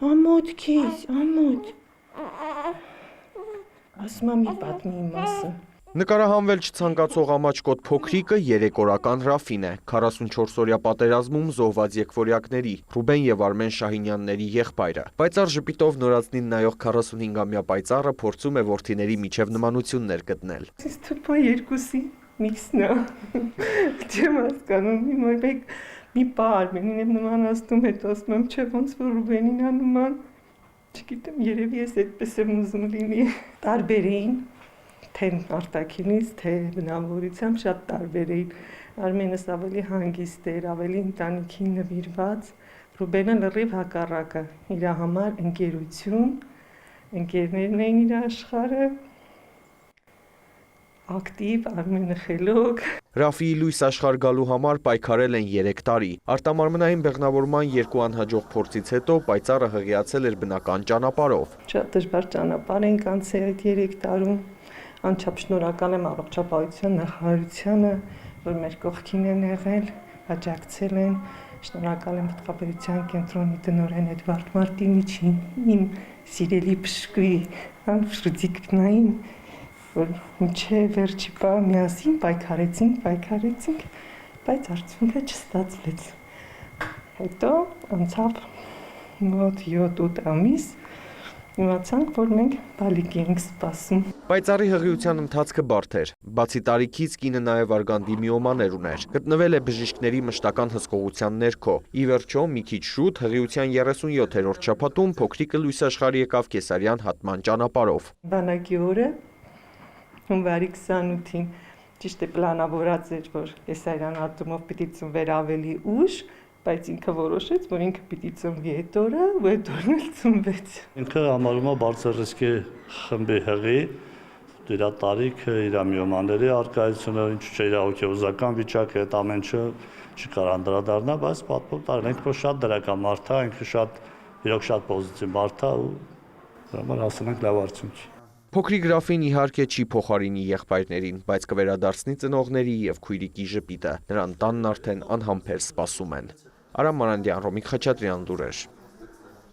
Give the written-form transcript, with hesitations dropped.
Ամոթ քեզ, ամոթ։ Ասում եմ մի պատմի մասը։ Նկարահանվել չցանկացող ամաչկոտ փոքրիկը 3-օրական Ռաֆին է, 44-օրյա պատերազմում զոհված եղբորյակների Ռուբեն եւ Արմեն Շահինյանների եղբայրը։ Պայծառ ժպիտով նորածնին նայող 45-ամյա պայծառը փորձում է որդիների միջև նմանություններ գտնել։ Իսկ թփա երկուսի միքսն է։ Չեմ հասկանում, մի պա Արմենին եմ նմանացնում, հետո ասում եմ, չէ, ոնց որ Ռուբենին է նման։ Չգիտեմ, երևի ես այդպես եմ ուզում լինի։ Տարբեր էին, թե արտաքինից, թե բնավորությամբ շատ տարբեր էին։ Արմենս ավելի հանգիստ էր, ավելի ընտանիքին նվիրված, Ռուբենը լրիվ հակառակը, իր համար ընկերություն, ընկերներն էին իր աշխարհը, ակտիվ, Արմենը խելոք։ Ռաֆիի լույս աշխարհ գալու համար պայքարել են 3 տարի։ Արտամարմնային բեղնավորման 2 անհաջող փորձից հետո պայծառը հղիացել էր բնական ճանապարհով։ Շատ դժվար ճանապարհ ենք անցել այդ 3 տարում։ Անչափ շնորհակալ եմ առողջապահության նախարարությանը, որ մեր կողքին են եղել, աջակցել են։ Շնորհակալ եմ Պտղաբերության կենտրոնի տնօրեն Էդվարդ Մարտինիչին, իմ սիրելի բժշկի, Ֆրուդիկնային, որ մինչև վերջի պա միասին պայքարեցինք, բայց արդյունքը չստացվեց։ Հետո անցավ մոտ 7-8 ամիս, իմացանք, որ մենք բալիկ ենք սպասում։ Պայծառի հղիության ընթացքը բարդ էր։ Բացի տարիքից կինը նաև արգանդի միոմաներ ուներ։ Գտնվել է բժիշկների մշտական հսկողության ներքո։ Ի վերջո, մի քիչ շուտ հղիության 37-րդ շաբաթում փոքրիկը լույս աշխարհի եկավ կեսարյան հատման ճանապարհով։ Բանակի օրը հունվարի 28-ին ճիշտ է պլանավորած էր, որ կեսարյան հատումով պիտի ծնվեր ավելի ուշ, բայց ինքը որոշեց, որ ինքը պիտի ծնվի այդ օրը, ու այդ օրն էլ ծնվեց։ Ինքը համարում է բարձր ռիսկի խմբի հղի, իր տարիքը, իր միոմաների արկայությունը, ինչու՞ չէ իր հոգեբուժական վիճակը, այդ ամեն ինչը չի կարող անդրադառնալ, բայց պատմում տարին ինքը շատ դրական մարդ է, ինքը իրոք շատ պոզիտիվ մարդ է ու համար ասել ենք լավ արդյունքի։ Փոքրիկ Ռաֆին իհարկե չի փոխարինի եղբայրներին, բայց կվերադարձնի ծնողների եւ քույրիկի ժպիտը։ Նրան տանն արդեն անհամբեր սպասում են։ Արամ Մանանդյան, Ռոմիկ Խաչատրյան, լուրեր։